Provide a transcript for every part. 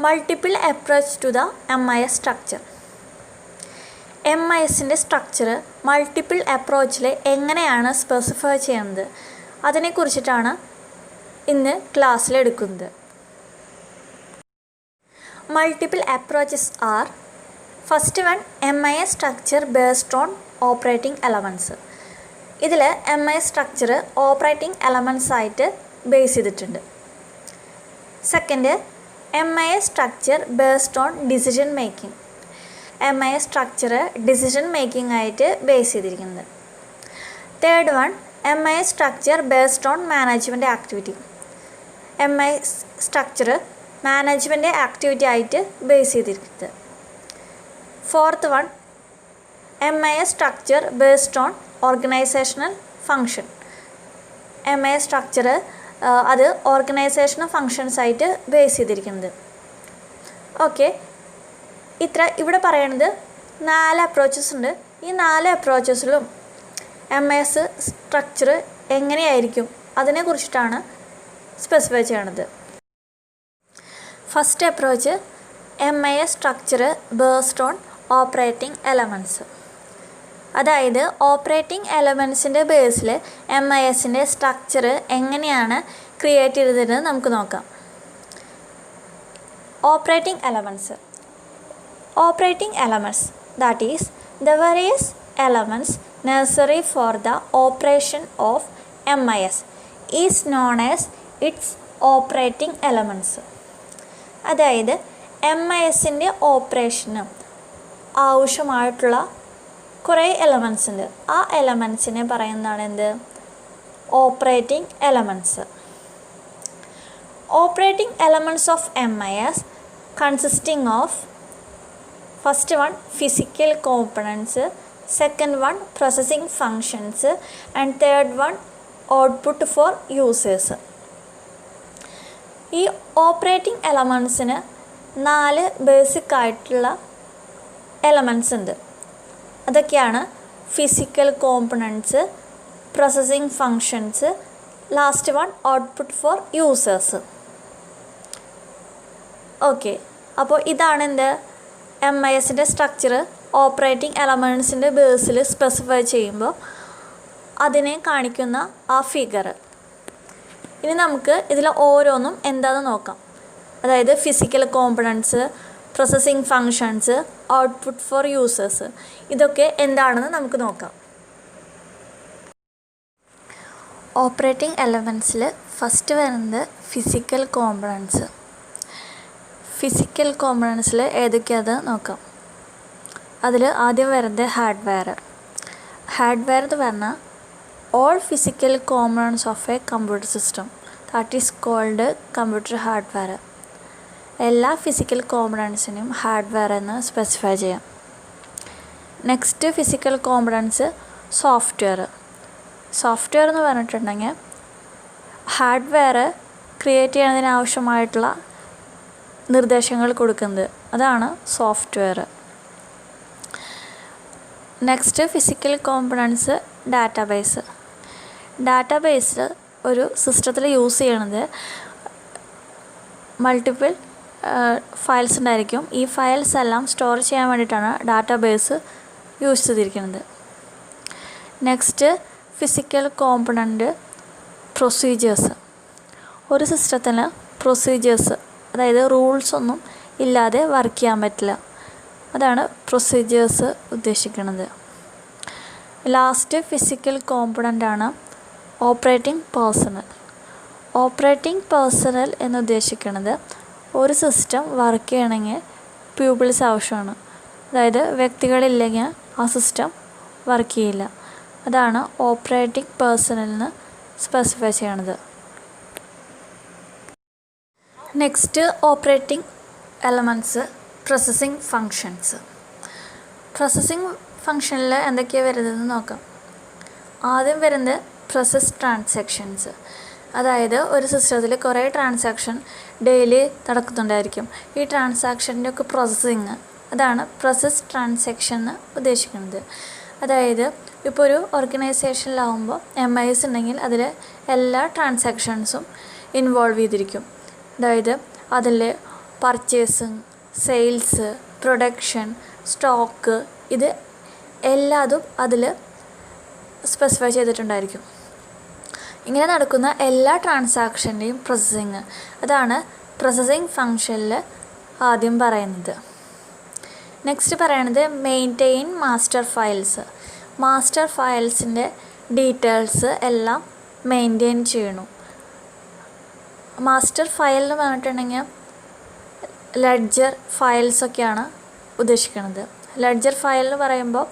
Multiple approach to the MIS structure. MISൻ്റെ structure multiple അപ്രോച്ചിൽ എങ്ങനെയാണ് സ്പെസിഫൈ ചെയ്യുന്നത് അതിനെക്കുറിച്ചിട്ടാണ് ഇന്ന് ക്ലാസ്സിലെടുക്കുന്നത്. Multiple approaches are: first one, MIS structure based on operating elements. ഇതിൽ MIS സ്ട്രക്ചർ ഓപ്പറേറ്റിംഗ് എലമെൻറ്റ്സ് ആയിട്ട് ബേസ് ചെയ്തിട്ടുണ്ട്. Second, MIS structure based on decision making. MIS structure decision making ആയിട്ട് ബേസ് ചെയ്തിരിക്കുന്നത്. Third one, MIS structure based on management activity. MIS structure management activity ആയിട്ട് base ചെയ്തിരിക്കുന്നത്. Fourth one, MIS structure based on organisational function. MIS structure അത് organisational functions ആയിട്ട് base ചെയ്തിരിക്കുന്നത്. Okay, ഇവിടെ പറയുന്നത് 4 approaches ഉണ്ട്. ഈ 4 അപ്രോച്ചസിലും MIS സ്ട്രക്ചർ എങ്ങനെയായിരിക്കും അതിനെക്കുറിച്ചിട്ടാണ് സ്പെസിഫൈ ചെയ്യണത്. First approach, MIS structure based on operating elements. അതായത് ഓപ്പറേറ്റിംഗ് എലമെൻറ്റ്സിൻ്റെ ബേസിൽ MISൻ്റെ സ്ട്രക്ചർ എങ്ങനെയാണ് ക്രിയേറ്റ് ചെയ്തതെന്ന് നമുക്ക് നോക്കാം. Operating elements. Operating elements, that is the various elements necessary for the operation of MIS, is known as its operating elements. അതായത് MISൻ്റെ ഓപ്പറേഷന് ആവശ്യമായിട്ടുള്ള കുറേ elements ഉണ്ട്. ആ എലമെൻറ്റ്സിനെ പറയുന്നതാണ് എന്ത്? Operating elements. Operating elements of MIS consisting of first one, physical components, second one, processing functions, and third one, output for users. ഈ operating എലമെൻറ്റ്സിന് 4 basic ആയിട്ടുള്ള elements ഉണ്ട്. അതൊക്കെയാണ് physical components, processing functions, last one output for users. Okay, അപ്പോൾ ഇതാണ് എന്ത് MISൻ്റെ structure operating എലമെൻറ്റ്സിൻ്റെ ബേസിൽ specify ചെയ്യുമ്പോൾ അതിനെ കാണിക്കുന്ന ആ ഫിഗർ. ഇനി നമുക്ക് ഇതിൽ ഓരോന്നും എന്താണെന്ന് നോക്കാം. അതായത് physical components, processing functions, output for users, ഇതൊക്കെ എന്താണെന്ന് നമുക്ക് നോക്കാം. ഓപ്പറേറ്റിംഗ് എലമെൻറ്റ്സിൽ ഫസ്റ്റ് വരുന്നത് ഫിസിക്കൽ കോമ്പണൻറ്റ്സ്. ഫിസിക്കൽ കോമ്പണൻറ്റ്സിൽ ഏതൊക്കെയാണെന്ന് നോക്കാം. അതിൽ ആദ്യം വരുന്നത് ഹാർഡ്വെയർ. ഹാർഡ്വെയർ എന്ന് പറഞ്ഞാൽ all physical components of a computer system, that is called computer hardware. എല്ലാ ഫിസിക്കൽ കോമ്പണൻറ്റ്സിനും ഹാർഡ്വെയർ എന്ന് സ്പെസിഫൈ ചെയ്യാം. Next physical components software. Software എന്ന് പറഞ്ഞിട്ടുണ്ടെങ്കിൽ ഹാർഡ്വെയർ ക്രിയേറ്റ് ചെയ്യുന്നതിന് ആവശ്യമായിട്ടുള്ള നിർദ്ദേശങ്ങൾ കൊടുക്കുന്നത്, അതാണ് software. Next physical components database. Database ഒരു സിസ്റ്റത്തിൽ യൂസ് ചെയ്യണത് മൾട്ടിപ്പിൾ ഫയൽസ് ഉണ്ടായിരിക്കും. ഈ ഫയൽസ് എല്ലാം സ്റ്റോർ ചെയ്യാൻ വേണ്ടിയിട്ടാണ് ഡാറ്റാബേസ് യൂസ് ചെയ്തിരിക്കുന്നത്. Next physical component procedures. ഒരു സിസ്റ്റത്തിന് പ്രൊസീജിയേഴ്സ്, അതായത് റൂൾസ് ഒന്നും ഇല്ലാതെ വർക്ക് ചെയ്യാൻ പറ്റില്ല. അതാണ് പ്രൊസീജിയേഴ്സ് ഉദ്ദേശിക്കുന്നത്. ലാസ്റ്റ് ഫിസിക്കൽ കോമ്പണൻ്റാണ് ഓപ്പറേറ്റിംഗ് പേഴ്സണൽ. ഓപ്പറേറ്റിംഗ് പേഴ്സണൽ എന്ന് ഉദ്ദേശിക്കുന്നത് ഒരു സിസ്റ്റം വർക്ക് ചെയ്യണമെങ്കിൽ പീപ്പിൾസ് ആവശ്യമാണ്. അതായത് വ്യക്തികളില്ലെങ്കിൽ ആ സിസ്റ്റം വർക്ക് ചെയ്യില്ല. അതാണ് ഓപ്പറേറ്റിംഗ് പേഴ്സണലിന് സ്പെസിഫൈ ചെയ്യണത്. Next operating elements processing functions. Processing ഫങ്ഷനിൽ എന്തൊക്കെയാണ് വരുന്നതെന്ന് നോക്കാം. ആദ്യം വരുന്നത് പ്രോസസ് ട്രാൻസാക്ഷൻസ്. അതായത് ഒരു സിസ്റ്റത്തിൽ കുറേ ട്രാൻസാക്ഷൻ ഡെയിലി നടക്കുന്നുണ്ടായിരിക്കും. ഈ ട്രാൻസാക്ഷൻ്റെ ഒക്കെ പ്രോസസ്സിങ്, അതാണ് പ്രോസസ് ട്രാൻസാക്ഷൻ എന്ന് ഉദ്ദേശിക്കുന്നത്. അതായത് ഇപ്പോൾ ഒരു ഓർഗനൈസേഷനിലാവുമ്പോൾ MIS ഉണ്ടെങ്കിൽ അതിൽ എല്ലാ ട്രാൻസാക്ഷൻസും ഇൻവോൾവ് ചെയ്തിരിക്കും. അതായത് അതിൽ പർച്ചേസിങ്, സെയിൽസ്, പ്രൊഡക്ഷൻ, സ്റ്റോക്ക്, ഇത് എല്ലാതും അതിൽ സ്പെസിഫൈ ചെയ്തിട്ടുണ്ടായിരിക്കും. ഇങ്ങനെ നടക്കുന്ന എല്ലാ ട്രാൻസാക്ഷൻ്റെയും പ്രോസസ്സിങ്, അതാണ് പ്രോസസ്സിങ് ഫങ്ഷനിൽ ആദ്യം പറയുന്നത്. നെക്സ്റ്റ് പറയണത് മെയിൻറ്റെയിൻ മാസ്റ്റർ ഫയൽസ്. മാസ്റ്റർ ഫയൽസിൻ്റെ ഡീറ്റെയിൽസ് എല്ലാം മെയിൻറ്റെയിൻ ചെയ്യണം. മാസ്റ്റർ ഫയൽ എന്ന് പറഞ്ഞിട്ടുണ്ടെങ്കിൽ ലെഡ്ജർ ഫയൽസൊക്കെയാണ് ഉദ്ദേശിക്കുന്നത്. ലെഡ്ജർ ഫയൽ എന്ന് പറയുമ്പോൾ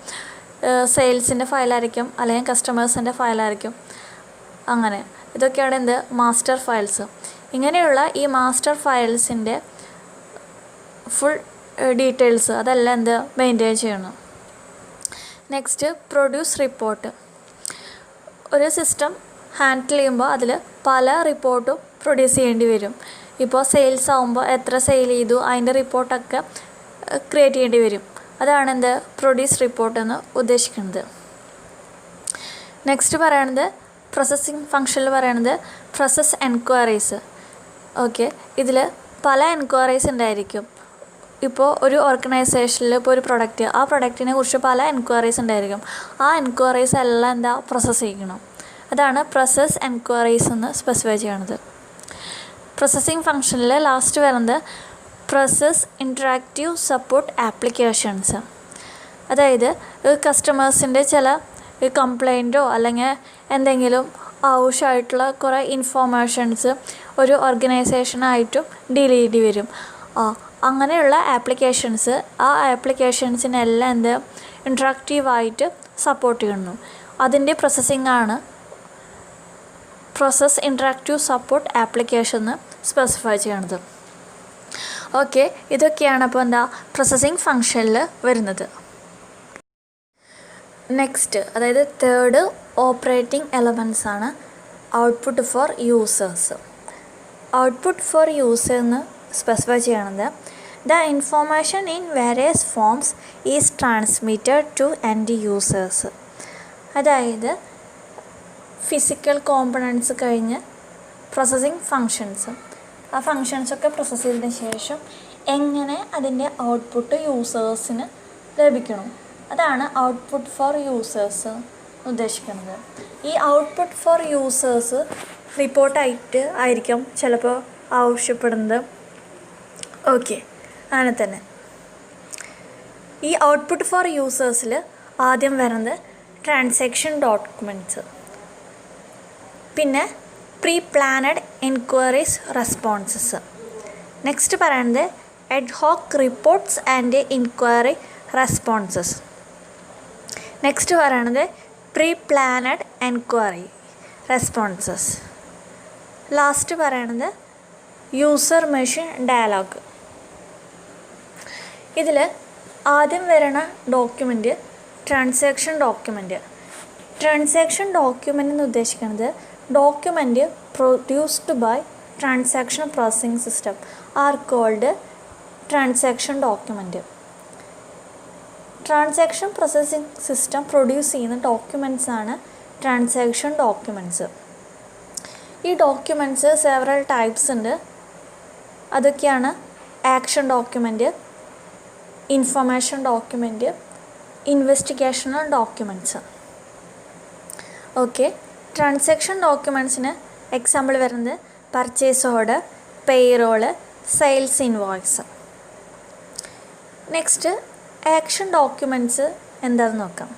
സെയിൽസിൻ്റെ ഫയലായിരിക്കും, അല്ലെങ്കിൽ കസ്റ്റമേഴ്സിൻ്റെ ഫയലായിരിക്കും. അങ്ങനെ ഇതൊക്കെയാണ് എന്ത് മാസ്റ്റർ ഫയൽസ്. ഇങ്ങനെയുള്ള ഈ മാസ്റ്റർ ഫയൽസിൻ്റെ ഫുൾ ഡീറ്റെയിൽസ് അതെല്ലാം എന്ത് മെയിൻറ്റെയിൻ ചെയ്യണം. Next produce report. ഒരു സിസ്റ്റം ഹാൻഡിൽ ചെയ്യുമ്പോൾ അതിൽ പല റിപ്പോർട്ടും പ്രൊഡ്യൂസ് ചെയ്യേണ്ടി വരും. ഇപ്പോൾ സെയിൽസ് ആകുമ്പോൾ എത്ര സെയിൽ ചെയ്തു അതിൻ്റെ റിപ്പോർട്ടൊക്കെ ക്രിയേറ്റ് ചെയ്യേണ്ടി വരും. അതാണ് എന്ത് പ്രൊഡ്യൂസ് റിപ്പോർട്ട് എന്ന് ഉദ്ദേശിക്കുന്നത്. നെക്സ്റ്റ് പറയണത് പ്രോസസ്സിങ് ഫങ്ഷനിൽ പറയണത് പ്രോസസ് എൻക്വയറീസ്. ഓക്കെ, ഇതിൽ പല എൻക്വയറീസ് ഉണ്ടായിരിക്കും. ഇപ്പോൾ ഒരു ഓർഗനൈസേഷനിൽ ഇപ്പോൾ ഒരു പ്രൊഡക്റ്റ്, ആ പ്രൊഡക്റ്റിനെ കുറിച്ച് പല എൻക്വയറീസ് ഉണ്ടായിരിക്കും. ആ എൻക്വയറീസ് എല്ലാം എന്താ പ്രോസസ്സ് ചെയ്യണം. അതാണ് പ്രോസസ് എൻക്വയറീസ് എന്ന് സ്പെസിഫൈ ചെയ്യണത്. പ്രോസസ്സിങ് ഫങ്ഷനിൽ ലാസ്റ്റ് വരുന്നത് പ്രോസസ് ഇൻറ്ററാക്റ്റീവ് സപ്പോർട്ട് ആപ്ലിക്കേഷൻസ്. അതായത് കസ്റ്റമേഴ്സിൻ്റെ ചില കംപ്ലൈൻറ്റോ അല്ലെങ്കിൽ എന്തെങ്കിലും ആവശ്യമായിട്ടുള്ള കുറേ ഇൻഫോർമേഷൻസ് ഒരു ഓർഗനൈസേഷനായിട്ടും ഡീൽ ചെയ്യേണ്ടി വരും. അങ്ങനെയുള്ള ആപ്ലിക്കേഷൻസ്, ആ ആപ്ലിക്കേഷൻസിനെല്ലാം എന്ത് ഇൻറ്ററാക്റ്റീവായിട്ട് സപ്പോർട്ട് ചെയ്യുന്നു. അതിൻ്റെ പ്രോസസ്സിങ്ങാണ് പ്രോസസ് ഇൻറ്ററാക്റ്റീവ് സപ്പോർട്ട് ആപ്ലിക്കേഷൻ എന്ന് സ്പെസിഫൈ ചെയ്യണത്. ഓക്കെ, ഇതൊക്കെയാണ് അപ്പോൾ എന്താ പ്രോസസ്സിങ് ഫങ്ഷനിൽ വരുന്നത്. നെക്സ്റ്റ്, അതായത് തേർഡ് ഓപ്പറേറ്റിംഗ് എലമെൻറ്റ്സ് ആണ് output for users. Output for user എന്ന് സ്പെസിഫൈ ചെയ്യണത് the information in various forms is transmitted to end users. അതായത് ഫിസിക്കൽ കോമ്പണൻസ് കഴിഞ്ഞ് പ്രോസസ്സിങ് ഫങ്ഷൻസ്, ആ ഫങ്ഷൻസൊക്കെ പ്രോസസ്സ് ചെയ്തതിന് ശേഷം എങ്ങനെ അതിൻ്റെ ഔട്ട്പുട്ട് യൂസേഴ്സിന് ലഭിക്കണം, അതാണ് ഔട്ട്പുട്ട് ഫോർ യൂസേഴ്സ് ഉദ്ദേശിക്കുന്നത്. ഈ ഔട്ട്പുട്ട് ഫോർ യൂസേഴ്സ് റിപ്പോർട്ടായിട്ട് ആയിരിക്കും ചിലപ്പോൾ ആവശ്യപ്പെടുന്നത്. ഓക്കെ, അങ്ങനെ തന്നെ ഈ ഔട്ട്പുട്ട് ഫോർ യൂസേഴ്സിൽ ആദ്യം വരുന്നത് ട്രാൻസാക്ഷൻ ഡോക്യുമെൻറ്റ്സ്, പിന്നെ preplanned enquiries responses. Next പറയുന്നത് ad hoc reports and enquiry responses. Next പറയണത് preplanned enquiry responses. Last പറയണത് യൂസർ മെഷീൻ ഡയലോഗ്. ഇതിൽ ആദ്യം വരുന്ന document transaction document. Transaction document എന്ന് ഉദ്ദേശിക്കുന്നത് document produced by transaction processing system are called transaction document. Transaction processing system produce ചെയ്യുന്ന ഡോക്യുമെൻറ്റ്സാണ് transaction documents. ഈ ഡോക്യുമെൻറ്റ്സ് സെവറൽ ടൈപ്സ് ഉണ്ട്. അതൊക്കെയാണ് action document, information document, investigational documents. Okay, transaction ഡോക്യുമെൻറ്റ്സിന് example വരുന്നത് purchase order, payroll, sales invoice. Next action documents എന്താണെന്ന് നോക്കാം.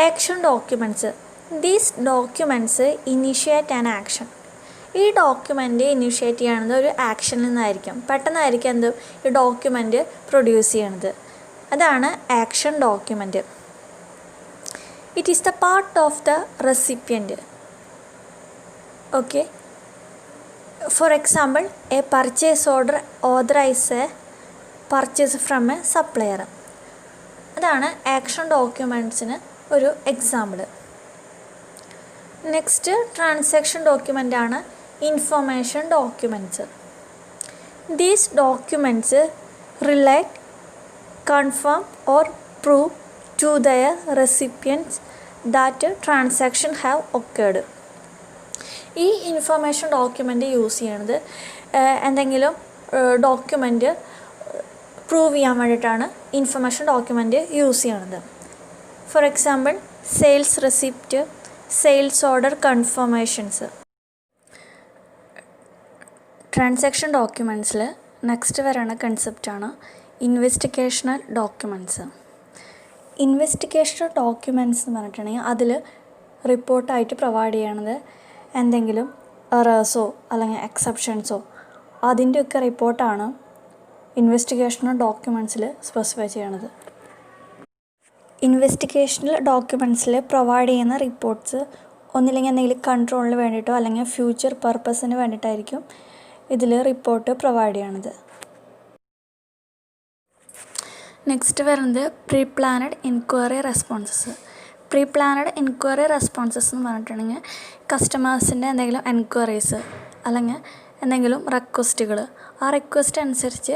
Action documents, these documents initiate an action. ഈ document initiate ചെയ്യണത് ഒരു ആക്ഷനിൽ നിന്നായിരിക്കും, പെട്ടെന്നായിരിക്കും എന്ത് ഈ ഡോക്യുമെൻ്റ് പ്രൊഡ്യൂസ് ചെയ്യണത്. അതാണ് action document. It is the part of the recipient. Okay, for example a purchase order authorise a purchase from a supplier. അതാണ് action ഡോക്യുമെൻറ്റ്സിന് ഒരു എക്സാമ്പിൾ. നെക്സ്റ്റ് ട്രാൻസാക്ഷൻ ഡോക്യുമെൻ്റ് ആണ് information documents. These documents relate, confirm or prove to their recipients that transaction have occurred. ഈ information document use ചെയ്യണത് എന്തെങ്കിലും document prove ചെയ്യാൻ വേണ്ടിയിട്ടാണ് information document use ചെയ്യണത്. For example sales receipt, sales order confirmations. Transaction ഡോക്യുമെൻറ്റ്സിൽ next വരുന്ന കൺസെപ്റ്റാണ് ഇൻവെസ്റ്റിഗേഷണൽ documents. ഇൻവെസ്റ്റിഗേഷണൽ documents എന്ന് പറഞ്ഞിട്ടുണ്ടെങ്കിൽ അതിൽ റിപ്പോർട്ടായിട്ട് പ്രൊവൈഡ് ചെയ്യണത് എന്തെങ്കിലും എറേഴ്സോ അല്ലെങ്കിൽ എക്സെപ്ഷൻസോ അതിൻ്റെയൊക്കെ റിപ്പോർട്ടാണ് ഇൻവെസ്റ്റിഗേഷണൽ ഡോക്യുമെൻറ്റ്സിൽ സ്പെസിഫൈ ചെയ്യണത്. ഇൻവെസ്റ്റിഗേഷണൽ ഡോക്യുമെൻറ്റ്സിൽ പ്രൊവൈഡ് ചെയ്യുന്ന റിപ്പോർട്ട്സ് ഒന്നില്ലെങ്കിൽ എന്തെങ്കിലും കൺട്രോളിന് വേണ്ടിയിട്ടോ അല്ലെങ്കിൽ ഫ്യൂച്ചർ പർപ്പസിന് വേണ്ടിയിട്ടായിരിക്കും ഇതിൽ റിപ്പോർട്ട് പ്രൊവൈഡ് ചെയ്യണത്. നെക്സ്റ്റ് വരുന്നത് pre planned enquiry responses. Pre planned enquiry responses എന്ന് പറഞ്ഞിട്ടുണ്ടെങ്കിൽ കസ്റ്റമേഴ്സിൻ്റെ എന്തെങ്കിലും എൻക്വയറീസ് അല്ലെങ്കിൽ എന്തെങ്കിലും റിക്വസ്റ്റുകൾ, ആ റിക്വസ്റ്റ് അനുസരിച്ച്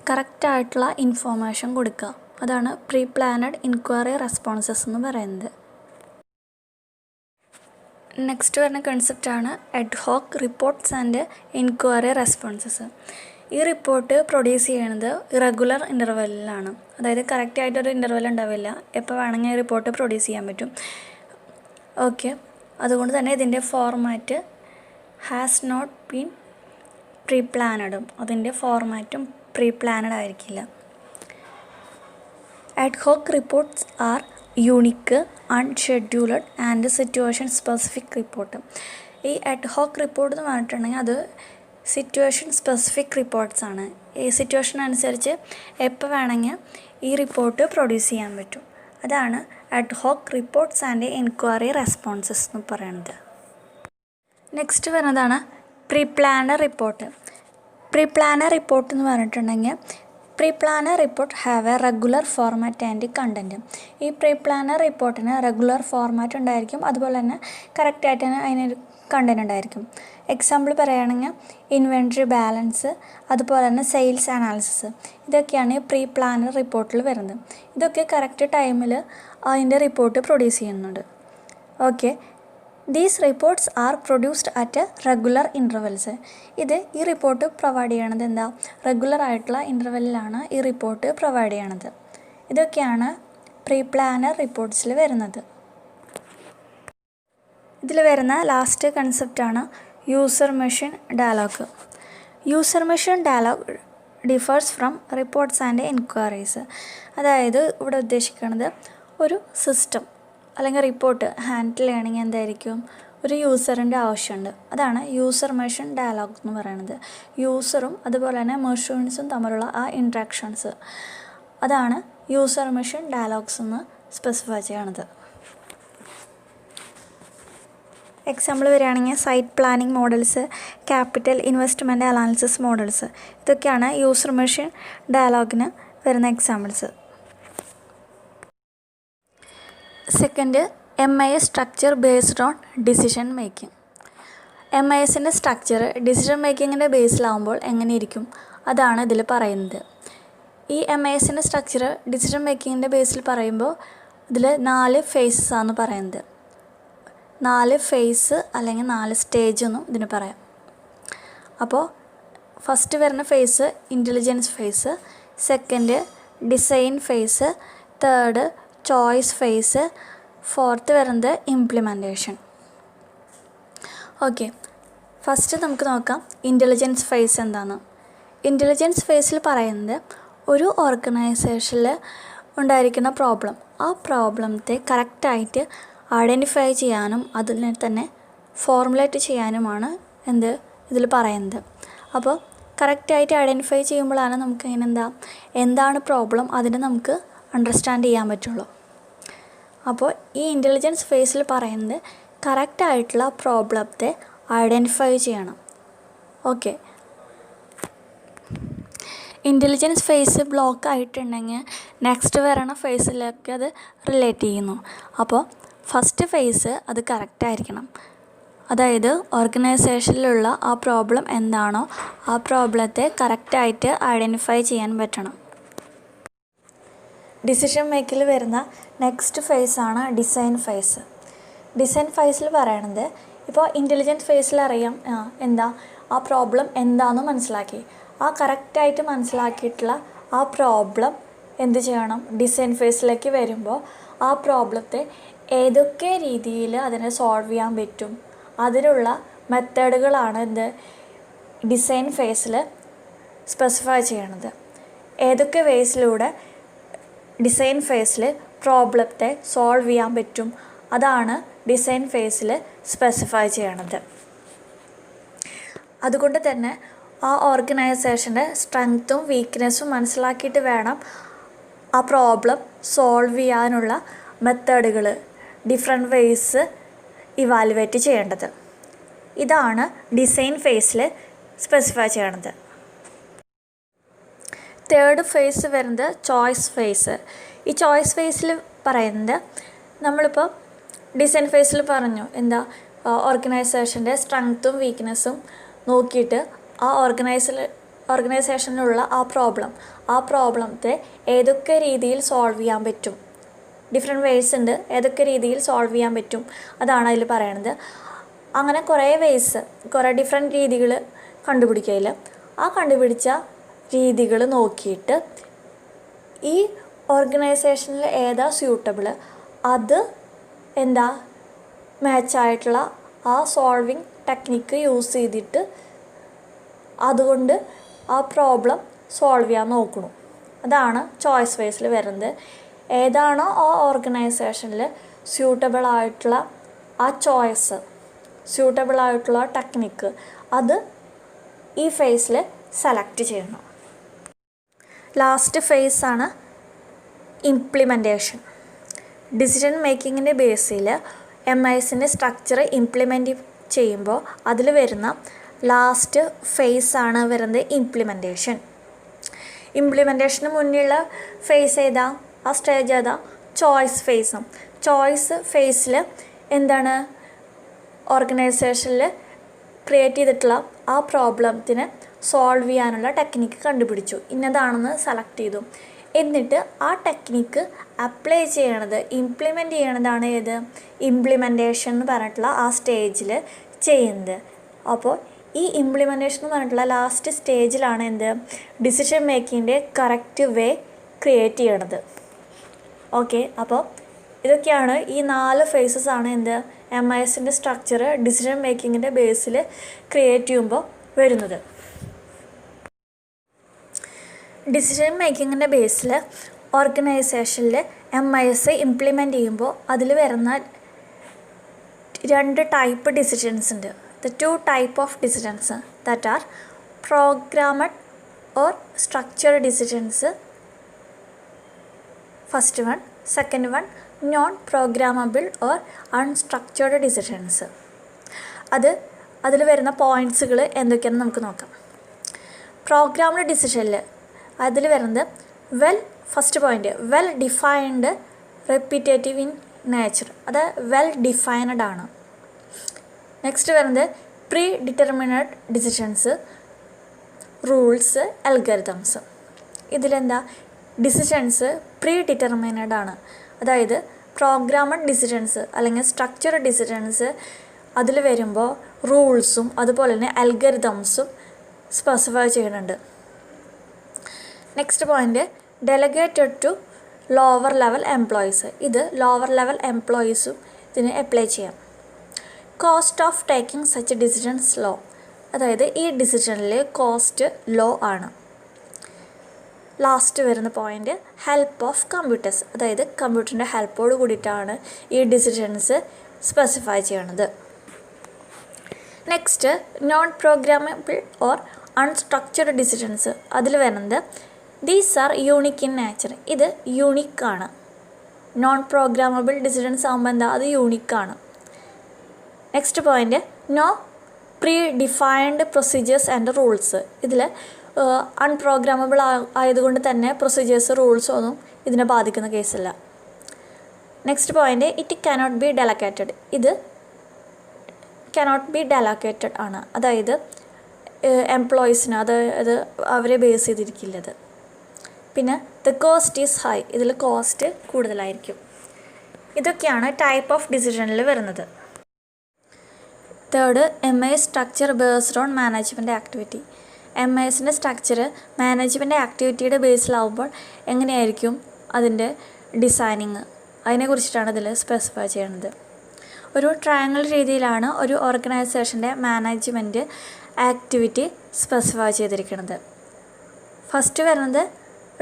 കറക്റ്റായിട്ടുള്ള ഇൻഫോർമേഷൻ കൊടുക്കുക. അതാണ് പ്രീ പ്ലാനഡ് എൻക്വയറി റെസ്പോൺസസ് എന്ന് പറയുന്നത്. നെക്സ്റ്റ് വരുന്ന കൺസെപ്റ്റാണ് ad hoc reports and enquiry responses. ഈ റിപ്പോർട്ട് പ്രൊഡ്യൂസ് ചെയ്യണത് ഇറഗുലർ ഇൻ്റർവെല്ലിലാണ്. അതായത് കറക്റ്റായിട്ടൊരു ഇൻ്റർവെൽ ഉണ്ടാവില്ല, എപ്പോൾ വേണമെങ്കിൽ റിപ്പോർട്ട് പ്രൊഡ്യൂസ് ചെയ്യാൻ പറ്റും. ഓക്കെ, അതുകൊണ്ട് തന്നെ ഇതിൻ്റെ ഫോർമാറ്റ് ഹാസ് നോട്ട് ബീൻ പ്രീ പ്ലാനഡും, അതിൻ്റെ ഫോർമാറ്റും പ്രീ പ്ലാനഡ് ആയിരിക്കില്ല. Ad hoc reports are unique, unscheduled and situation specific report. ഈ അഡ്ഹോക്ക് റിപ്പോർട്ട് എന്ന് പറഞ്ഞിട്ടുണ്ടെങ്കിൽ അത് സിറ്റുവേഷൻ സ്പെസിഫിക് റിപ്പോർട്ട്സ് ആണ്. ഈ സിറ്റുവേഷൻ അനുസരിച്ച് എപ്പോൾ വേണമെങ്കിൽ ഈ റിപ്പോർട്ട് പ്രൊഡ്യൂസ് ചെയ്യാൻ പറ്റും. അതാണ് ad hoc reports and enquiry responses എന്ന് പറയുന്നത്. നെക്സ്റ്റ് വരുന്നതാണ് pre planner report. Pre planner report എന്ന് പറഞ്ഞിട്ടുണ്ടെങ്കിൽ pre planner report have a regular format and content. ഈ പ്രീ പ്ലാനർ റിപ്പോർട്ടിന് റെഗുലർ ഫോർമാറ്റ് ഉണ്ടായിരിക്കും, അതുപോലെ തന്നെ കറക്റ്റായിട്ട് തന്നെ അതിനൊരു കണ്ടൻറ്റ് ഉണ്ടായിരിക്കും. എക്സാമ്പിൾ പറയുകയാണെങ്കിൽ ഇൻവെൻട്രി ബാലൻസ്, അതുപോലെ തന്നെ സെയിൽസ് അനാലിസിസ്, ഇതൊക്കെയാണ് ഈ പ്രീ പ്ലാനർ റിപ്പോർട്ടിൽ വരുന്നത്. ഇതൊക്കെ കറക്റ്റ് ടൈമിൽ അതിൻ്റെ റിപ്പോർട്ട് പ്രൊഡ്യൂസ് ചെയ്യുന്നുണ്ട്. Okay, these reports are produced at regular intervals. ഈ റിപ്പോർട്ട് പ്രൊവൈഡ് ചെയ്യണത് എന്താ, റെഗുലർ ആയിട്ടുള്ള ഇൻ്റർവെല്ലിലാണ് ഈ റിപ്പോർട്ട് പ്രൊവൈഡ് ചെയ്യണത്. ഇതൊക്കെയാണ് പ്രീ പ്ലാനർ റിപ്പോർട്ട്സിൽ വരുന്നത്. ഇതിൽ വരുന്ന ലാസ്റ്റ് കൺസെപ്റ്റാണ് user machine dialogue. User machine dialogue differs from reports and enquiries. അതായത് ഇവിടെ ഉദ്ദേശിക്കുന്നത് ഒരു സിസ്റ്റം അല്ലെങ്കിൽ റിപ്പോർട്ട് ഹാൻഡിൽ ചെയ്യണമെങ്കിൽ എന്തായിരിക്കും, ഒരു യൂസറിൻ്റെ ആവശ്യമുണ്ട്. അതാണ് യൂസർ മെഷീൻ ഡയലോഗ് എന്ന് പറയുന്നത്. യൂസറും അതുപോലെ തന്നെ മെഷീൻസും തമ്മിലുള്ള ആ ഇൻട്രാക്ഷൻസ്, അതാണ് യൂസർ മെഷീൻ ഡയലോഗ്സ് എന്ന് സ്പെസിഫൈ ചെയ്യണത്. എക്സാമ്പിൾ വരികയാണെങ്കിൽ site planning models, capital investment analysis models, ഇതൊക്കെയാണ് യൂസർ മെഷീൻ ഡയലോഗിന് വരുന്ന examples. Second, MIS structure based on decision making. MISൻ്റെ സ്ട്രക്ചർ ഡിസിഷൻ മേക്കിങ്ങിൻ്റെ ബേസിലാവുമ്പോൾ എങ്ങനെയിരിക്കും, അതാണ് ഇതിൽ പറയുന്നത്. ഈ MISൻ്റെ സ്ട്രക്ചർ ഡിസിഷൻ മേക്കിങ്ങിൻ്റെ ബേസിൽ പറയുമ്പോൾ ഇതിൽ 4 ഫേസസ് ആണ് പറയുന്നത്. 4 ഫേസ് അല്ലെങ്കിൽ 4 സ്റ്റേജ് എന്നും ഇതിന് പറയാം. അപ്പോൾ ഫസ്റ്റ് വരുന്ന phase intelligence phase, second design phase, third choice phase, fourth വരുന്നത് ഇംപ്ലിമെൻറ്റേഷൻ. ഓക്കെ, ഫസ്റ്റ് നമുക്ക് നോക്കാം ഇൻ്റലിജൻസ് ഫേസ് എന്താണെന്ന്. ഇൻ്റലിജൻസ് ഫേസിൽ പറയുന്നത് ഒരു ഓർഗനൈസേഷനിൽ ഉണ്ടായിരിക്കുന്ന പ്രോബ്ലം, ആ പ്രോബ്ലത്തെ കറക്റ്റായിട്ട് ഐഡൻറ്റിഫൈ ചെയ്യാനും അതിനെ തന്നെ ഫോർമുലേറ്റ് ചെയ്യാനുമാണ് ഇതിൽ പറയുന്നത്. അപ്പോൾ കറക്റ്റായിട്ട് ഐഡൻറ്റിഫൈ ചെയ്യുമ്പോഴാണ് നമുക്ക് എന്താണ് പ്രോബ്ലം അതിനെ നമുക്ക് അണ്ടർസ്റ്റാൻഡ് ചെയ്യാൻ പറ്റുള്ളൂ. അപ്പോൾ ഈ ഇൻ്റലിജൻസ് ഫേസിൽ പറയുന്നത് കറക്റ്റായിട്ടുള്ള പ്രോബ്ലത്തെ ഐഡൻറ്റിഫൈ ചെയ്യണം. ഓക്കെ, ഇൻ്റലിജൻസ് ഫേസ് ബ്ലോക്ക് ആയിട്ടുണ്ടെങ്കിൽ നെക്സ്റ്റ് വരണ ഫേസിലേക്ക് അത് റിലേറ്റ് ചെയ്യുന്നു. അപ്പോൾ ഫസ്റ്റ് ഫേസ് അത് കറക്റ്റായിരിക്കണം. അതായത് ഓർഗനൈസേഷനിലുള്ള ആ പ്രോബ്ലം എന്താണോ ആ പ്രോബ്ലത്തെ കറക്റ്റായിട്ട് ഐഡൻറ്റിഫൈ ചെയ്യാൻ പറ്റണം. ഡിസിഷൻ മേക്കിൽ വരുന്ന നെക്സ്റ്റ് ഫേസാണ് ഡിസൈൻ ഫേസ്. ഡിസൈൻ ഫേസിൽ പറയണത് ഇപ്പോൾ ഇൻ്റലിജൻസ് ഫേസിൽ അറിയാം ആ പ്രോബ്ലം എന്താണെന്ന് മനസ്സിലാക്കി. ആ കറക്റ്റായിട്ട് മനസ്സിലാക്കിയിട്ടുള്ള ആ പ്രോബ്ലം എന്ത് ചെയ്യണം, ഡിസൈൻ ഫേസിലേക്ക് വരുമ്പോൾ ആ പ്രോബ്ലത്തെ ഏതൊക്കെ രീതിയിൽ അതിനെ സോൾവ് ചെയ്യാൻ പറ്റും അതിനുള്ള മെത്തേഡുകളാണ് ഡിസൈൻ ഫേസിൽ സ്പെസിഫൈ ചെയ്യണത്. ഏതൊക്കെ വേസിലൂടെ ഡിസൈൻ ഫേസിൽ പ്രോബ്ലത്തെ സോൾവ് ചെയ്യാൻ പറ്റും അതാണ് ഡിസൈൻ ഫേസിൽ സ്പെസിഫൈ ചെയ്യണത്. അതുകൊണ്ട് തന്നെ ആ ഓർഗനൈസേഷൻ്റെ സ്ട്രെങ്ത്തും വീക്ക്നെസ്സും മനസ്സിലാക്കിയിട്ട് വേണം ആ പ്രോബ്ലം സോൾവ് ചെയ്യാനുള്ള മെത്തേഡുകൾ, ഡിഫറെൻറ്റ് വേയ്സ് ഇവാലുവേറ്റ് ചെയ്യേണ്ടത്. ഇതാണ് ഡിസൈൻ ഫേസിൽ സ്പെസിഫൈ ചെയ്യണത്. തേർഡ് ഫേസ് വരുന്നത് ചോയ്സ് ഫേസ്. ഈ ചോയ്സ് ഫേസിൽ പറയുന്നത് നമ്മളിപ്പോൾ ഡിസൈൻ ഫേസിൽ പറഞ്ഞു ഓർഗനൈസേഷൻ്റെ സ്ട്രെങ്ത്തും വീക്ക്നെസ്സും നോക്കിയിട്ട് ആ ഓർഗനൈസേഷനിലുള്ള ആ പ്രോബ്ലത്തെ ഏതൊക്കെ രീതിയിൽ സോൾവ് ചെയ്യാൻ പറ്റും, ഡിഫറെൻറ്റ് വേയ്സ് ഉണ്ട്, ഏതൊക്കെ രീതിയിൽ സോൾവ് ചെയ്യാൻ പറ്റും അതാണ് അതിൽ പറയണത്. അങ്ങനെ കുറേ ഡിഫറെൻറ്റ് രീതികൾ കണ്ടുപിടിക്കയിൽ ആ കണ്ടുപിടിച്ച രീതികൾ നോക്കിയിട്ട് ഈ ഓർഗനൈസേഷനിൽ ഏതാ സ്യൂട്ടബിൾ അത് മാച്ചായിട്ടുള്ള ആ സോൾവിങ് ടെക്നിക്ക് യൂസ് ചെയ്തിട്ട് അതുകൊണ്ട് ആ പ്രോബ്ലം സോൾവ് ചെയ്യാൻ നോക്കണം. അതാണ് ചോയ്സ് ഫേസിൽ വരുന്നത്. ഏതാണോ ആ ഓർഗനൈസേഷനിൽ സ്യൂട്ടബിളായിട്ടുള്ള ആ ചോയ്സ്, സ്യൂട്ടബിളായിട്ടുള്ള ടെക്നിക്ക് അത് ഈ ഫേസിൽ സെലക്ട് ചെയ്യണം. ലാസ്റ്റ് ഫേസാണ് ഇംപ്ലിമെൻറ്റേഷൻ. ഡിസിഷൻ മേക്കിങ്ങിൻ്റെ ബേസിൽ MISൻ്റെ സ്ട്രക്ചർ ഇംപ്ലിമെൻറ്റ് ചെയ്യുമ്പോൾ അതിൽ വരുന്ന ലാസ്റ്റ് ഫേസാണ് വരുന്നത് ഇംപ്ലിമെൻറ്റേഷൻ. ഇംപ്ലിമെൻറ്റേഷന് മുന്നിലുള്ള ഫേസ് ആ സ്റ്റേജ് ചോയ്സ് ഫേസും. ചോയ്സ് ഫേസിൽ ഓർഗനൈസേഷനിൽ ക്രിയേറ്റ് ചെയ്തിട്ടുള്ള ആ പ്രോബ്ലത്തിന് സോൾവ് ചെയ്യാനുള്ള ടെക്നിക്ക് കണ്ടുപിടിച്ചു, ഇന്നതാണെന്ന് സെലക്ട് ചെയ്തു. എന്നിട്ട് ആ ടെക്നിക്ക് അപ്ലൈ ഇംപ്ലിമെൻറ്റ് ചെയ്യണതാണ് ഇംപ്ലിമെൻറ്റേഷൻ എന്ന് പറഞ്ഞിട്ടുള്ള ആ സ്റ്റേജിൽ ചെയ്യുന്നത്. അപ്പോൾ ഈ ഇംപ്ലിമെൻറ്റേഷൻ എന്ന് പറഞ്ഞിട്ടുള്ള ലാസ്റ്റ് സ്റ്റേജിലാണ് ഡിസിഷൻ മേക്കിങ്ങിൻ്റെ കറക്റ്റ് വേ ക്രിയേറ്റ് ചെയ്യണത്. ഓക്കെ, അപ്പോൾ ഇതൊക്കെയാണ് ഈ 4 ഫേസസ് ആണ് MISൻ്റെ സ്ട്രക്ചർ ഡിസിഷൻ മേക്കിങ്ങിൻ്റെ ബേസിൽ ക്രിയേറ്റ് ചെയ്യുമ്പോൾ വരുന്നത്. ഡിസിഷൻ മേക്കിങ്ങിൻ്റെ ബേസിൽ ഓർഗനൈസേഷനിൽ MIS ഇംപ്ലിമെൻറ്റ് ചെയ്യുമ്പോൾ അതിൽ വരുന്ന 2 ടൈപ്പ് ഡിസിഷൻസ് ഉണ്ട്. The 2 type of decisions that are programmed or structured decisions. First one. Second one, non-programmable or unstructured decisions. അതിൽ വരുന്ന പോയിൻറ്റ്സുകൾ എന്തൊക്കെയാണെന്ന് നമുക്ക് നോക്കാം. പ്രോഗ്രാംഡ് ഡിസിഷനിൽ അതിൽ വരുന്നത് first point well defined repetitive in nature, അത് വെൽ ഡിഫൈൻഡ് ആണ്. നെക്സ്റ്റ് വരുന്നത് predetermined decisions, rules, algorithms. Decisions predetermined ആണ്. അതായത് പ്രോഗ്രാമഡ് ഡിസിഷൻസ് അല്ലെങ്കിൽ സ്ട്രക്ചർഡ് ഡിസിഷൻസ് അതിൽ വരുമ്പോൾ റൂൾസും അതുപോലെ തന്നെ അൽഗരിതംസും സ്പെസിഫൈ ചെയ്യുന്നുണ്ട്. Next point delegated to lower level employees. ഇത് ലോവർ ലെവൽ എംപ്ലോയീസും ഇതിന് അപ്ലൈ ചെയ്യാം. Cost of taking such decisions low, അതായത് ഈ ഡിസിഷനിൽ കോസ്റ്റ് ലോ ആണ്. ലാസ്റ്റ് വരുന്ന പോയിൻ്റ് ഹെൽപ്പ് ഓഫ് കമ്പ്യൂട്ടേഴ്സ്, അതായത് കമ്പ്യൂട്ടറിൻ്റെ ഹെൽപ്പോട് കൂടിയിട്ടാണ് ഈ ഡിസിഷൻസ് സ്പെസിഫൈ ചെയ്യണത്. Next non programmable or unstructured decisions. അതിൽ വരുന്നത് these are unique in nature, ഇത് യൂണിക്കാണ്. നോൺ പ്രോഗ്രാമബിൾ ഡിസിഷൻസ് ആകുമ്പോൾ അത് യൂണിക്കാണ്. Next point no predefined procedures and rules. ഇതിൽ അൺപ്രോഗ്രാമബിൾ ആയതുകൊണ്ട് തന്നെ പ്രൊസീജിയേഴ്സ് റൂൾസ് ഒന്നും ഇതിനെ ബാധിക്കുന്ന കേസല്ല. Next point it cannot be delegated. ഇത് കാനോട്ട് ബി ഡെലഗേറ്റഡ് ആണ്, അതായത് എംപ്ലോയീസിന് അത് അവരെ ബേസ് ചെയ്തിരിക്കില്ലത്. പിന്നെ ദ കോസ്റ്റ് ഈസ് ഹൈ, ഇതിൽ കോസ്റ്റ് കൂടുതലായിരിക്കും. ഇതൊക്കെയാണ് ടൈപ്പ് ഓഫ് ഡിസിഷനിൽ വരുന്നത്. Third MIS structure based on management activity. MISൻ്റെ സ്ട്രക്ചർ മാനേജ്മെൻറ്റ് ആക്ടിവിറ്റിയുടെ ബേസിലാവുമ്പോൾ എങ്ങനെയായിരിക്കും അതിൻ്റെ ഡിസൈനിങ്, അതിനെക്കുറിച്ചിട്ടാണ് ഇതിൽ സ്പെസിഫൈ ചെയ്യുന്നത്. ഒരു ട്രയാങ്കിൾ രീതിയിലാണ് ഒരു ഓർഗനൈസേഷൻ്റെ മാനേജ്മെൻറ്റ് ആക്ടിവിറ്റി സ്പെസിഫൈ ചെയ്തിരിക്കുന്നത്. ഫസ്റ്റ് വരുന്നത്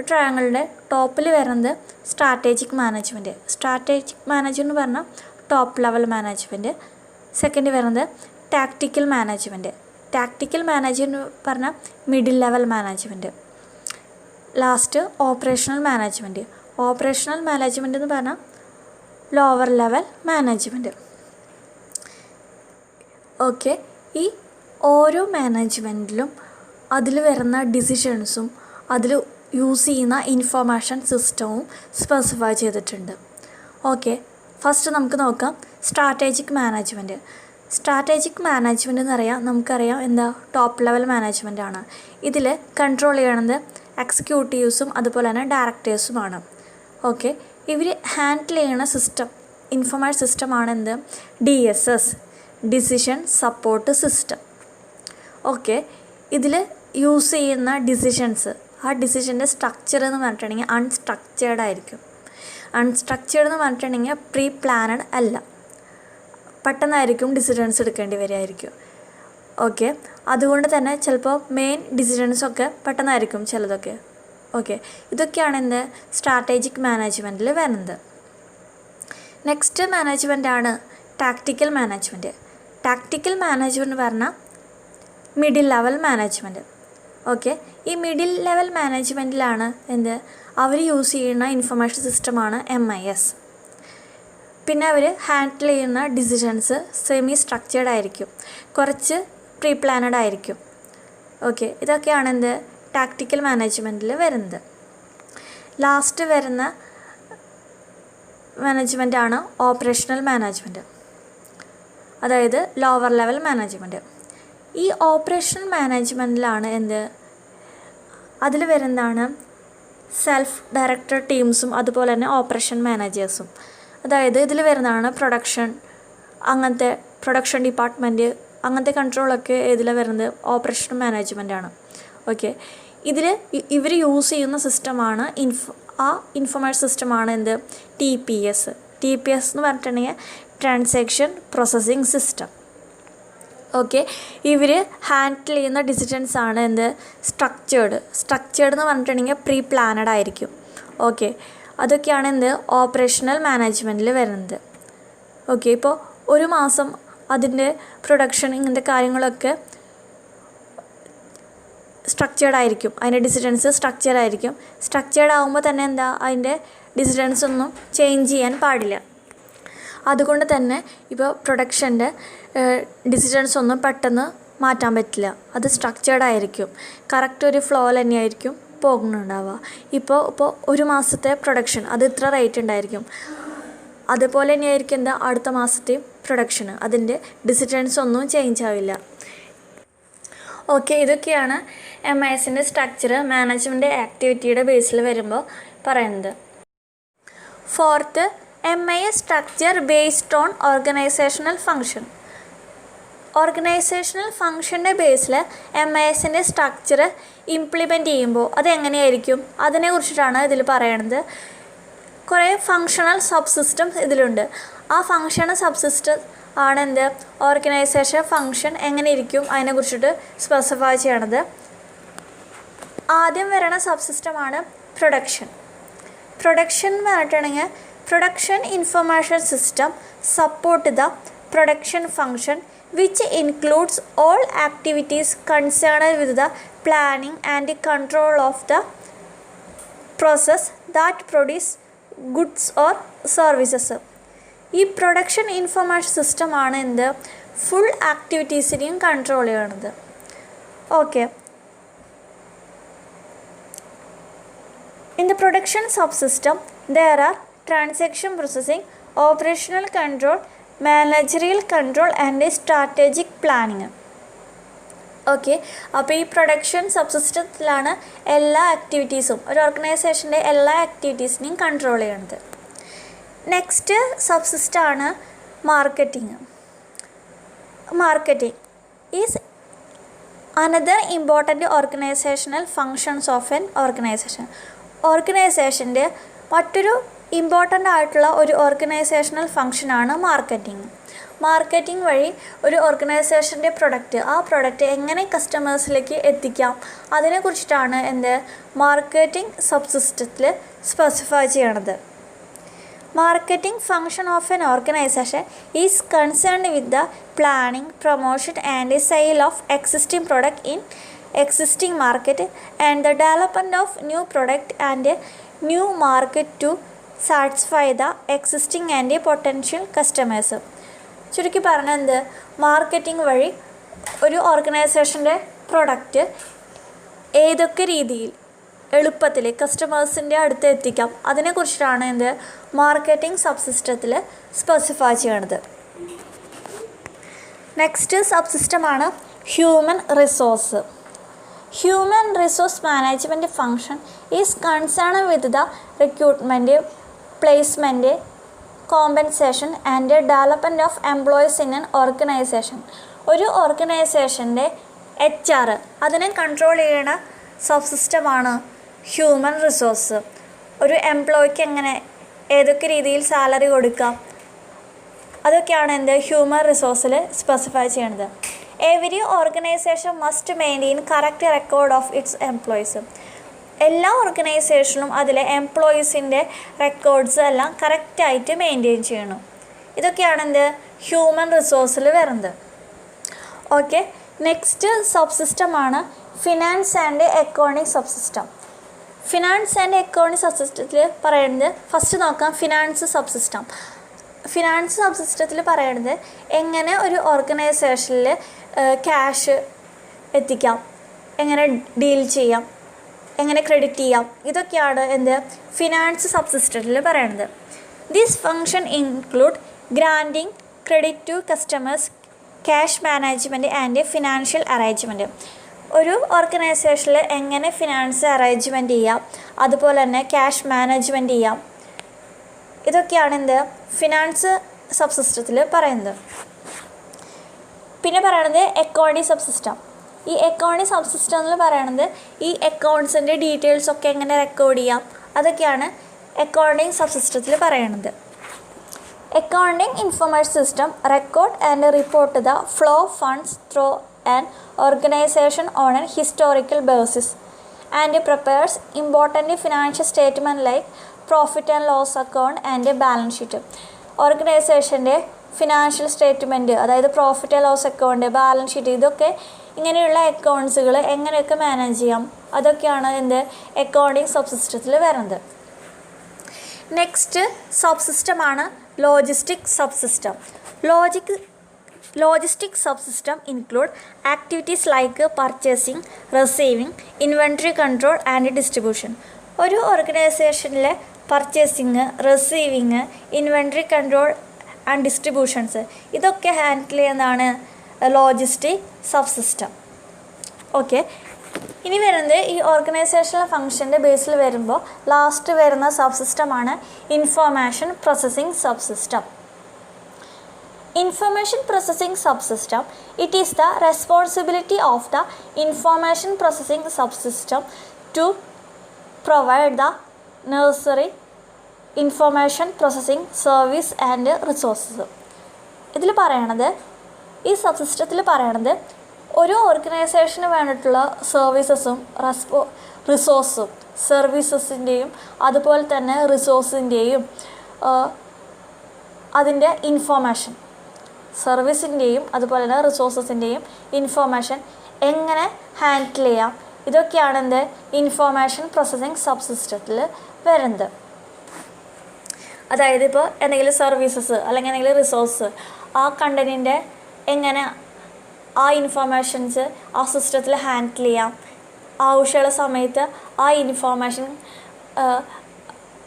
ട്രയാങ്കിളിൻ്റെ ടോപ്പിൽ വരുന്നത് സ്ട്രാറ്റജിക് മാനേജ്മെൻറ്റ്. സ്ട്രാറ്റജിക് മാനേജ്മെൻറ്റ് പറഞ്ഞാൽ ടോപ്പ് ലെവൽ മാനേജ്മെൻറ്റ്. സെക്കൻഡ് വരുന്നത് ടാക്റ്റിക്കൽ മാനേജ്മെൻറ്റ്. ടാക്റ്റിക്കൽ മാനേജ്മെൻറ്റ് പറഞ്ഞാൽ middle level management. Last operational management. Operational management എന്ന് പറഞ്ഞാൽ ലോവർ ലെവൽ മാനേജ്മെൻറ്റ്. ഓക്കെ, ഈ ഓരോ മാനേജ്മെൻറ്റിലും അതിൽ വരുന്ന ഡിസിഷൻസും അതിൽ യൂസ് ചെയ്യുന്ന ഇൻഫർമേഷൻ സിസ്റ്റവും സ്പെസിഫൈ ചെയ്തിട്ടുണ്ട്. ഓക്കെ, ഫസ്റ്റ് നമുക്ക് നോക്കാം സ്ട്രാറ്റജിക് മാനേജ്മെൻറ്റ്. സ്ട്രാറ്റജിക് മാനേജ്മെൻറ്റ് എന്ന് നമുക്കറിയാം എന്താ, ടോപ്പ് ലെവൽ മാനേജ്മെൻ്റ് ആണ്. ഇതിൽ കൺട്രോൾ ചെയ്യണത് എക്സിക്യൂട്ടീവ്സും അതുപോലെ തന്നെ ഡയറക്ടേഴ്സുമാണ്. ഓക്കെ, ഇവർ ഹാൻഡിൽ ചെയ്യണ സിസ്റ്റം, ഇൻഫർമേഷൻ സിസ്റ്റമാണ് എന്ത്, DSS, decision support system. Okay, ഇതിൽ യൂസ് ചെയ്യുന്ന ഡിസിഷൻസ്, ആ ഡിസിഷൻ്റെ സ്ട്രക്ചർ എന്ന് പറഞ്ഞിട്ടുണ്ടെങ്കിൽ അൺസ്ട്രക്ചേർഡ് ആയിരിക്കും. അൺസ്ട്രക്ചേർഡ് എന്ന് പറഞ്ഞിട്ടുണ്ടെങ്കിൽ പ്രീ പ്ലാനഡ് അല്ല, പെട്ടെന്നായിരിക്കും ഡിസിഷൻസ് എടുക്കേണ്ടി വരികയായിരിക്കും. ഓക്കെ, അതുകൊണ്ട് തന്നെ ചിലപ്പോൾ മെയിൻ ഡിസിഷൻസൊക്കെ പെട്ടെന്നായിരിക്കും ചിലതൊക്കെ. ഓക്കെ, ഇതൊക്കെയാണ് എന്ത്, സ്ട്രാറ്റജിക് മാനേജ്മെൻറ്റിൽ വരുന്നത്. നെക്സ്റ്റ് മാനേജ്മെൻറ്റാണ് ടാക്റ്റിക്കൽ മാനേജ്മെൻറ്റ്. ടാക്റ്റിക്കൽ മാനേജ്മെൻറ്റ് പറഞ്ഞാൽ മിഡിൽ ലെവൽ മാനേജ്മെൻറ്റ്. ഓക്കെ, ഈ മിഡിൽ ലെവൽ മാനേജ്മെൻറ്റിലാണ് എന്ത്, അവർ യൂസ് ചെയ്യുന്ന ഇൻഫർമേഷൻ സിസ്റ്റമാണ് MIS. പിന്നെ അവർ ഹാൻഡിൽ ചെയ്യുന്ന ഡിസിഷൻസ് സെമി സ്ട്രക്ചേർഡ് ആയിരിക്കും, കുറച്ച് പ്രീ പ്ലാനഡ് ആയിരിക്കും. ഓക്കെ, ഇതൊക്കെയാണ് എന്ത്, ടാക്റ്റിക്കൽ മാനേജ്മെൻറ്റിൽ വരുന്നത്. ലാസ്റ്റ് വരുന്ന മാനേജ്മെൻറ്റാണ് ഓപ്പറേഷണൽ മാനേജ്മെൻറ്റ്, അതായത് ലോവർ ലെവൽ മാനേജ്മെൻറ്റ്. ഈ ഓപ്പറേഷണൽ മാനേജ്മെൻറ്റിലാണ് എന്ത്, അതിൽ വരുന്നതാണ് സെൽഫ് ഡയറക്ടർ ടീംസും അതുപോലെ തന്നെ ഓപ്പറേഷൻ മാനേജേഴ്സും. അതായത് ഇതിൽ വരുന്നതാണ് അങ്ങനത്തെ പ്രൊഡക്ഷൻ ഡിപ്പാർട്ട്മെൻറ്റ്, അങ്ങനത്തെ കൺട്രോളൊക്കെ ഇതിൽ വരുന്നത് ഓപ്പറേഷൻ മാനേജ്മെൻറ്റാണ്. ഓക്കെ, ഇതിൽ ഇവർ യൂസ് ചെയ്യുന്ന സിസ്റ്റമാണ് ആ ഇൻഫർമേഷൻ സിസ്റ്റമാണ് എന്ത്, TPS. TPS എന്ന് പറഞ്ഞിട്ടുണ്ടെങ്കിൽ ട്രാൻസാക്ഷൻ പ്രോസസ്സിംഗ് സിസ്റ്റം. ഓക്കെ, ഇവർ ഹാൻഡിൽ ചെയ്യുന്ന ഡിസിഷൻസാണ് എന്ത്, സ്ട്രക്ചേർഡ് എന്ന് പറഞ്ഞിട്ടുണ്ടെങ്കിൽ പ്രീ പ്ലാനഡ് ആയിരിക്കും. ഓക്കെ, അതൊക്കെയാണ് എന്ത്, ഓപ്പറേഷണൽ മാനേജ്മെൻറ്റിൽ വരുന്നത്. ഓക്കെ, ഇപ്പോൾ ഒരു മാസം അതിൻ്റെ പ്രൊഡക്ഷൻ ഇങ്ങനത്തെ കാര്യങ്ങളൊക്കെ സ്ട്രക്ചേർഡ് ആയിരിക്കും, അതിൻ്റെ ഡിസിഷൻസ് സ്ട്രക്ചേർഡ് ആയിരിക്കും. സ്ട്രക്ചേർഡ് ആകുമ്പോൾ തന്നെ എന്താ, അതിൻ്റെ ഡിസിഷൻസ് ഒന്നും ചേഞ്ച് ചെയ്യാൻ പാടില്ല. അതുകൊണ്ട് തന്നെ ഇപ്പോൾ പ്രൊഡക്ഷൻ്റെ ഡിസിഷൻസ് ഒന്നും പെട്ടെന്ന് മാറ്റാൻ പറ്റില്ല, അത് സ്ട്രക്ചേർഡ് ആയിരിക്കും, കറക്റ്റ് ഒരു ഫ്ലോയിൽ തന്നെയായിരിക്കും പോകുന്നുണ്ടാവുക. ഇപ്പോൾ ഒരു മാസത്തെ പ്രൊഡക്ഷൻ അത് ഇത്ര റേറ്റ് ഉണ്ടായിരിക്കും, അതുപോലെ തന്നെയായിരിക്കും എന്താ അടുത്ത മാസത്തെയും പ്രൊഡക്ഷന്, അതിൻ്റെ ഡിസിഷൻസ് ഒന്നും ചേഞ്ച് ആവില്ല. ഓക്കെ, ഇതൊക്കെയാണ് MISൻ്റെ സ്ട്രക്ചർ മാനേജ്മെൻറ്റ് ആക്ടിവിറ്റിയുടെ ബേസിൽ വരുമ്പോൾ പറയുന്നത്. Fourth, MIS structure based on organisational function. Organisational ഫങ്ഷൻ്റെ ബേസിൽ MISൻ്റെ സ്ട്രക്ചർ ഇംപ്ലിമെൻറ്റ് ചെയ്യുമ്പോൾ അതെങ്ങനെയായിരിക്കും, അതിനെക്കുറിച്ചിട്ടാണ് ഇതിൽ പറയണത്. കുറേ ഫങ്ഷണൽ സബ് സിസ്റ്റംസ് ഇതിലുണ്ട്. ആ ഫങ്ഷണൽ സബ് സിസ്റ്റം ആണ് എന്ത്, ഓർഗനൈസേഷൻ ഫങ്ഷൻ എങ്ങനെ ഇരിക്കും അതിനെക്കുറിച്ചിട്ട് സ്പെസിഫൈ ചെയ്യണത്. ആദ്യം വരണ സബ് സിസ്റ്റമാണ് പ്രൊഡക്ഷൻ. പ്രൊഡക്ഷൻ എന്ന് പറഞ്ഞിട്ടുണ്ടെങ്കിൽ production information system support the production function which includes all activities concerned with the planning and control of the process that produce goods or services. ഈ production information സിസ്റ്റമാണ് എന്ത്, full ആക്ടിവിറ്റീസിനെയും control ചെയ്യണത്. Okay, in the production sub system there are transaction processing, operational control, managerial control and strategic planning. Okay, അപ്പോൾ ഈ production sub സിസ്റ്റത്തിലാണ് എല്ലാ ആക്ടിവിറ്റീസും, ഒരു ഓർഗനൈസേഷൻ്റെ എല്ലാ ആക്ടിവിറ്റീസിനെയും കൺട്രോൾ ചെയ്യണത്. നെക്സ്റ്റ് സബ് സിസ്റ്റമാണ് marketing. Marketing is another important organisational functions of an organisation. ഓർഗനൈസേഷൻ്റെ മറ്റൊരു ഇമ്പോർട്ടൻ്റ് ആയിട്ടുള്ള ഒരു ഓർഗനൈസേഷണൽ ഫങ്ഷനാണ് മാർക്കറ്റിംഗ്. മാർക്കറ്റിംഗ് വഴി ഒരു ഓർഗനൈസേഷൻ്റെ പ്രൊഡക്റ്റ്, ആ പ്രൊഡക്റ്റ് എങ്ങനെ കസ്റ്റമേഴ്സിലേക്ക് എത്തിക്കാം, അതിനെക്കുറിച്ചിട്ടാണ് മാർക്കറ്റിംഗ് സബ്സിസ്റ്റത്തിൽ സ്പെസിഫൈ ചെയ്യണത്. Marketing function of an organization is concerned with the planning, promotion and sale of existing product in existing market and the development of new product and new market to satisfy the existing and potential customers. ചുരുക്കി പറഞ്ഞാൽ marketing വഴി ഒരു ഓർഗനൈസേഷൻ്റെ product ഏതൊക്കെ രീതിയിൽ എളുപ്പത്തിൽ കസ്റ്റമേഴ്സിൻ്റെ അടുത്ത് എത്തിക്കാം, അതിനെക്കുറിച്ചിട്ടാണ് മാർക്കറ്റിംഗ് സബ്സിസ്റ്റത്തിൽ സ്പെസിഫൈ ചെയ്യണത്. നെക്സ്റ്റ് സബ്സിസ്റ്റമാണ് human resource. Human resource management function is concern with the recruitment, placement, compensation and development of employees in an organisation. ഒരു ഓർഗനൈസേഷൻ്റെ HR അതിനെ കൺട്രോൾ ചെയ്യണ സബ്സിസ്റ്റമാണ് ഹ്യൂമൻ റിസോഴ്സ്. ഒരു എംപ്ലോയിക്ക് എങ്ങനെ ഏതൊക്കെ രീതിയിൽ സാലറി കൊടുക്കാം, അതൊക്കെയാണ് ഹ്യൂമൻ റിസോഴ്സിൽ സ്പെസിഫൈ ചെയ്യണത്. Every organisation must maintain correct record of its employees. എല്ലാ ഓർഗനൈസേഷനും അതിലെ എംപ്ലോയീസിൻ്റെ റെക്കോർഡ്സ് എല്ലാം കറക്റ്റായിട്ട് മെയിൻറ്റെയിൻ ചെയ്യണം. ഇതൊക്കെയാണ് ഹ്യൂമൻ റിസോഴ്സിൽ വരുന്നത്. ഓക്കെ, നെക്സ്റ്റ് സബ്സിസ്റ്റമാണ് finance and accounting subsystem. Finance and accounting സബ്സിസ്റ്റത്തിൽ പറയുന്നത്, ഫസ്റ്റ് നോക്കാം ഫിനാൻസ് സബ്സിസ്റ്റം. ഫിനാൻസ് സബ്സിസ്റ്റത്തിൽ പറയുന്നത് എങ്ങനെ ഒരു ഓർഗനൈസേഷനിൽ ക്യാഷ് എത്തിക്കാം, എങ്ങനെ ഡീൽ ചെയ്യാം, എങ്ങനെ ക്രെഡിറ്റ് ചെയ്യാം, ഇതൊക്കെയാണ് ഫിനാൻസ് സബ്സിസ്റ്റത്തിൽ പറയുന്നത്. This function include granting credit to customers, cash management and financial arrangement. ഒരു ഓർഗനൈസേഷനിൽ എങ്ങനെ ഫിനാൻസ് അറേഞ്ച്മെൻറ്റ് ചെയ്യാം, അതുപോലെ തന്നെ ക്യാഷ് മാനേജ്മെൻറ്റ് ചെയ്യാം, ഇതൊക്കെയാണ് ഫിനാൻസ് സബ്സിസ്റ്റത്തിൽ പറയുന്നത്. പിന്നെ പറയണത് അക്കൗണ്ടിങ് സബ്സിസ്റ്റം. ഈ അക്കൗണ്ടിങ് സബ്സിസ്റ്റം എന്ന് പറയണത് ഈ അക്കൗണ്ട്സിൻ്റെ ഡീറ്റെയിൽസൊക്കെ എങ്ങനെ റെക്കോർഡ് ചെയ്യാം, അതൊക്കെയാണ് അക്കൗണ്ടിങ് സബ്സിസ്റ്റത്തിൽ പറയണത്. Accounting information system record and report the flow of funds through an organization on a historical basis and prepares important financial statement like profit and loss account and balance sheet. ഓർഗനൈസേഷൻ്റെ financial statement, അതായത് profit and loss account, balance sheet, ഇതൊക്കെ ഇങ്ങനെയുള്ള അക്കൗണ്ട്സുകൾ എങ്ങനെയൊക്കെ manage ചെയ്യാം, അതൊക്കെയാണ് accounting സബ്സിസ്റ്റത്തിൽ വരുന്നത്. Next സബ്സിസ്റ്റമാണ് logistic subsystem. Logistic subsystem include activities like purchasing, receiving, inventory control and distribution. ഒരു ഓർഗനൈസേഷനിലെ purchasing, receiving, inventory control and distributions, ഇതൊക്കെ ഹാൻഡിൽ ചെയ്യുന്നതാണ് ലോജിസ്റ്റിക് സബ്സിസ്റ്റം. ഓക്കെ, ഇനി വരുന്നത് ഈ ഓർഗനൈസേഷണൽ ഫംഗ്ഷൻ്റെ ബേസിൽ വരുമ്പോൾ ലാസ്റ്റ് വരുന്ന സബ്സിസ്റ്റമാണ് information processing subsystem. Information processing subsystem, it is the responsibility of the information processing subsystem to provide the necessary information processing service and resources. ഇതിൽ പറയണത്, ഈ സബ്സിസ്റ്റത്തിൽ പറയണത് ഒരു ഓർഗനൈസേഷന് വേണ്ടിയിട്ടുള്ള സർവീസസും റിസോഴ്സും, സർവീസസിൻ്റെയും അതുപോലെ തന്നെ റിസോഴ്സിൻ്റെയും അതിൻ്റെ ഇൻഫോർമേഷൻ, സർവീസിൻ്റെയും അതുപോലെ തന്നെ റിസോഴ്സസിൻ്റെയും ഇൻഫോർമേഷൻ എങ്ങനെ ഹാൻഡിൽ ചെയ്യാം, ഇതൊക്കെയാണ് ഇൻഫോർമേഷൻ പ്രോസസ്സിംഗ് സബ്സിസ്റ്റത്തിൽ വരുന്നത്. അതായത് ഇപ്പോൾ എന്തെങ്കിലും സർവീസസ് അല്ലെങ്കിൽ എന്തെങ്കിലും റിസോഴ്സ്, ആ കണ്ടൻറ്റിൻ്റെ എങ്ങനെ ആ ഇൻഫോർമേഷൻസ് ആ സിസ്റ്റത്തിൽ ഹാൻഡിൽ ചെയ്യാം, ആവശ്യമുള്ള സമയത്ത് ആ ഇൻഫോർമേഷൻ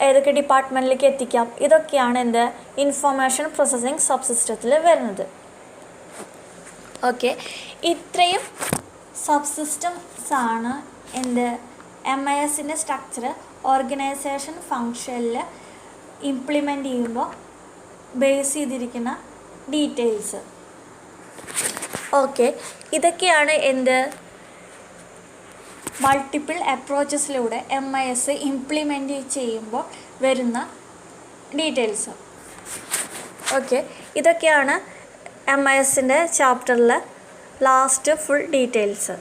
ഏതൊക്കെ ഡിപ്പാർട്ട്മെൻറ്റിലേക്ക് എത്തിക്കാം, ഇതൊക്കെയാണ് ഇൻഫോർമേഷൻ പ്രോസസ്സിംഗ് സബ്സിസ്റ്റത്തിൽ വരുന്നത്. ഓക്കെ, ഇത്രയും സബ്സിസ്റ്റംസാണ് MISൻ്റെ സ്ട്രക്ചർ ഓർഗനൈസേഷൻ ഫങ്ഷനിൽ ഇംപ്ലിമെൻ്റ് ചെയ്യുമ്പോൾ ബേസ് ചെയ്തിരിക്കുന്ന ഡീറ്റെയിൽസ്. ഓക്കെ, ഇതൊക്കെയാണ് മൾട്ടിപ്പിൾ അപ്രോച്ചസിലൂടെ MIS ഇംപ്ലിമെൻറ്റ് ചെയ്യുമ്പോൾ വരുന്ന ഡീറ്റെയിൽസ്. ഓക്കെ, ഇതൊക്കെയാണ് MISൻ്റെ ചാപ്റ്ററിലെ ലാസ്റ്റ് ഫുൾ ഡീറ്റെയിൽസ്.